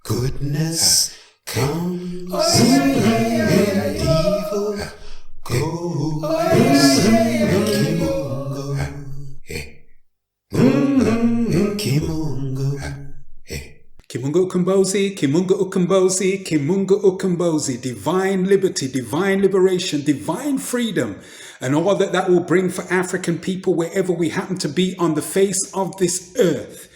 Goodness comes and evil goes. Kimungo Ukombozi, Kimungo Ukombozi, Kimungo Ukombozi, divine liberty, divine liberation, divine freedom, and all that that will bring for African people wherever we happen to be on the face of this earth.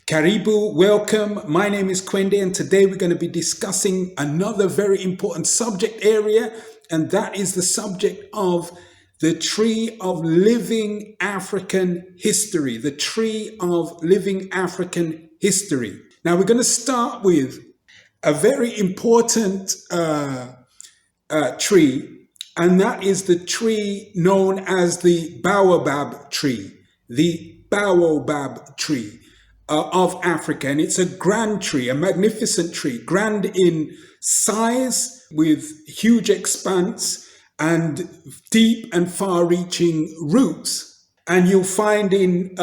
Karibu, welcome. My name is Kwende, and today we're going to be discussing another very important subject area, and that is the subject of the tree of living African history, the tree of living African history. Now we're going to start with a very important tree, and that is the tree known as the baobab tree, of Africa. And it's a grand tree, a magnificent tree, grand in size with huge expanse and deep and far-reaching roots. And you'll find in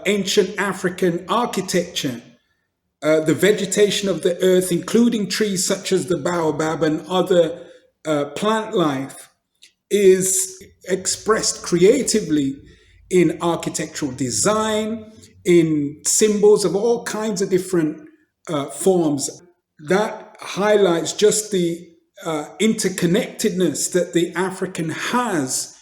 ancient African architecture the vegetation of the earth, including trees such as the baobab and other plant life, is expressed creatively in architectural design, in symbols of all kinds of different forms. That highlights just the interconnectedness that the African has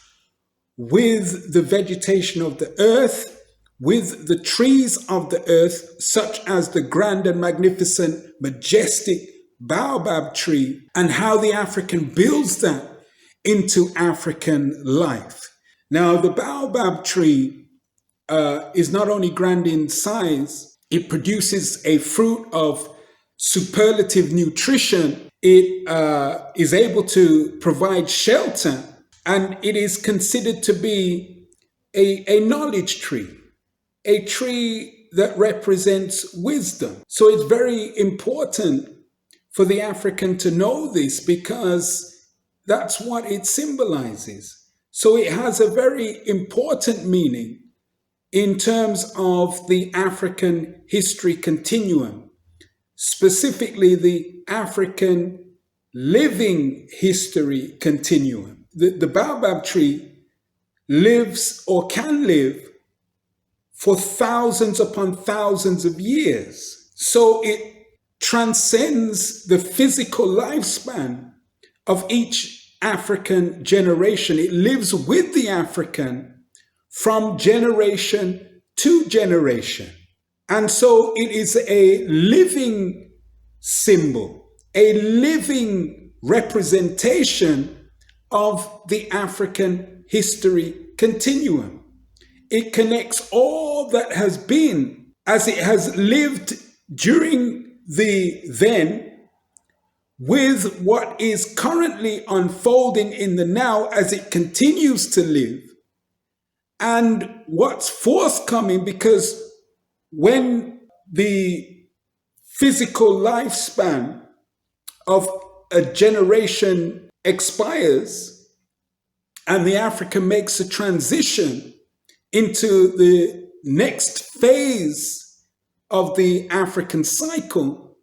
with the vegetation of the earth, with the trees of the earth, such as the grand and magnificent, majestic baobab tree, and how the African builds that into African life. Now, the baobab tree is not only grand in size, it produces a fruit of superlative nutrition. It is able to provide shelter, and it is considered to be a knowledge tree, a tree that represents wisdom. So it's very important for the African to know this, because that's what it symbolizes. So it has a very important meaning in terms of the African history continuum, specifically the African living history continuum. The baobab tree lives or can live for thousands upon thousands of years. So it transcends the physical lifespan of each African generation. It lives with the African from generation to generation. And so it is a living symbol, a living representation of the African history continuum. It connects all that has been as it has lived during the then with what is currently unfolding in the now as it continues to live, and what's forthcoming, because when the physical lifespan of a generation expires and the African makes a transition into the next phase of the African cycle,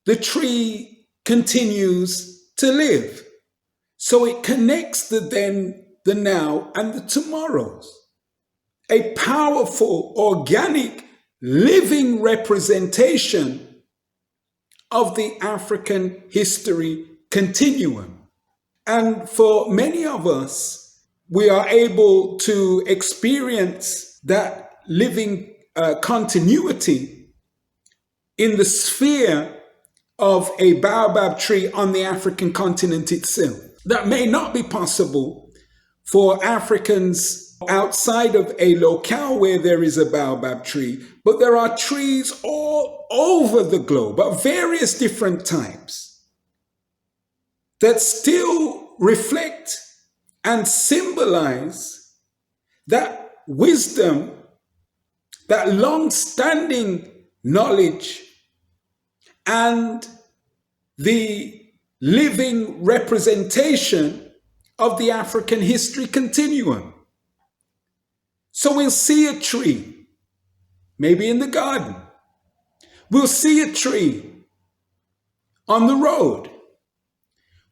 the tree continues to live. So it connects the then, the now, and the tomorrows. A powerful, organic, living representation of the African history continuum. And for many of us, we are able to experience that living continuity in the sphere of a baobab tree on the African continent itself. That may not be possible for Africans outside of a locale where there is a baobab tree, but there are trees all over the globe of various different types that still reflect and symbolize that wisdom, that long-standing knowledge, and the living representation of the African history continuum. So we'll see a tree, maybe in the garden. We'll see a tree on the road.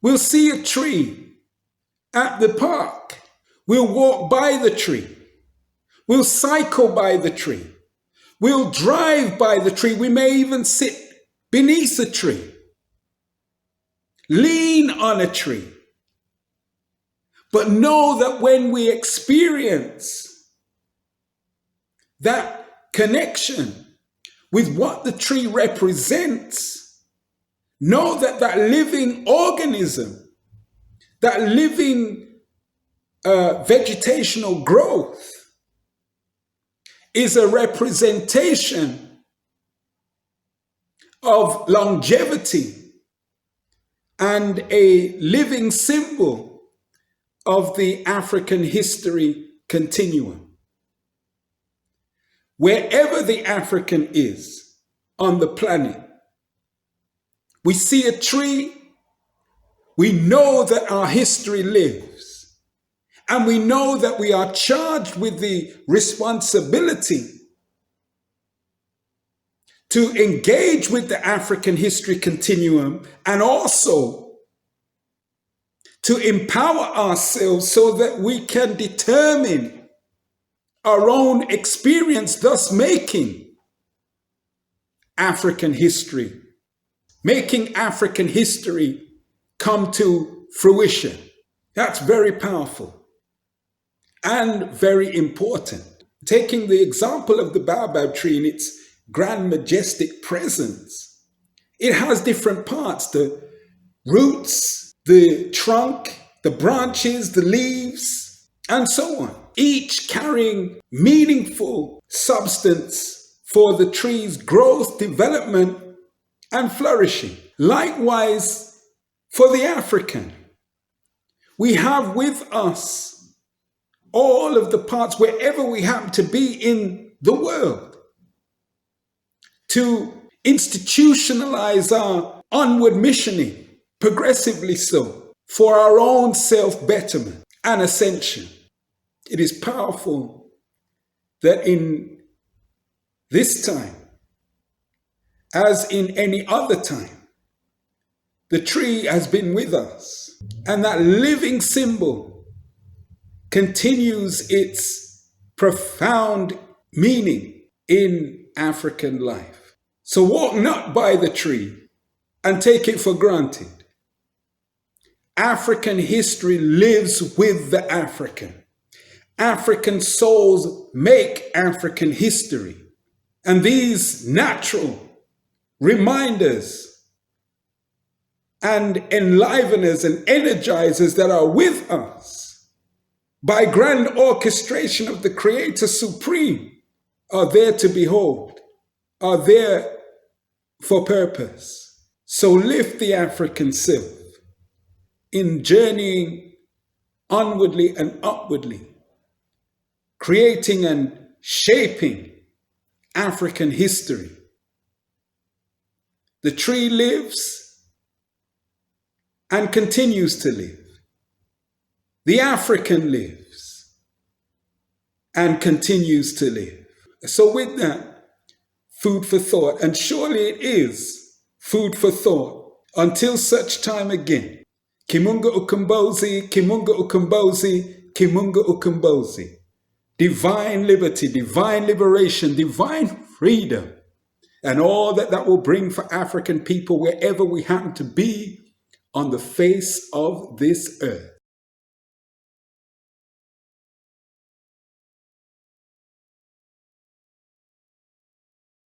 We'll see a tree at the park. We'll walk by the tree. We'll cycle by the tree. We'll drive by the tree. We may even sit beneath a tree, lean on a tree. But know that when we experience that connection with what the tree represents, know that that living organism, that living vegetational growth is a representation of longevity and a living symbol of the African history continuum. Wherever the African is on the planet, we see a tree, we know that our history lives, and we know that we are charged with the responsibility to engage with the African history continuum and also to empower ourselves so that we can determine our own experience, thus making African history, making African history come to fruition. That's very powerful and very important. Taking the example of the baobab tree in its grand majestic presence, it has different parts: the roots, the trunk, the branches, the leaves, and so on, each carrying meaningful substance for the tree's growth, development, and flourishing. Likewise, for the African, we have with us all of the parts, wherever we happen to be in the world, to institutionalize our onward missioning, progressively so, for our own self-betterment and ascension. It is powerful that in this time, as in any other time, the tree has been with us, and that living symbol continues its profound meaning in African life. So walk not by the tree and take it for granted. African history lives with the African. African souls make African history. And these natural reminders and enliveners and energizers that are with us by grand orchestration of the Creator Supreme are there to behold, are there for purpose. So lift the African self in journeying onwardly and upwardly, creating and shaping African history. The tree lives and continues to live. The African lives and continues to live. So with that, food for thought, and surely it is food for thought until such time again. Kimunga ukumbozi, kimunga ukumbozi, kimunga ukumbozi. Divine liberty, divine liberation, divine freedom, and all that that will bring for African people wherever we happen to be on the face of this earth.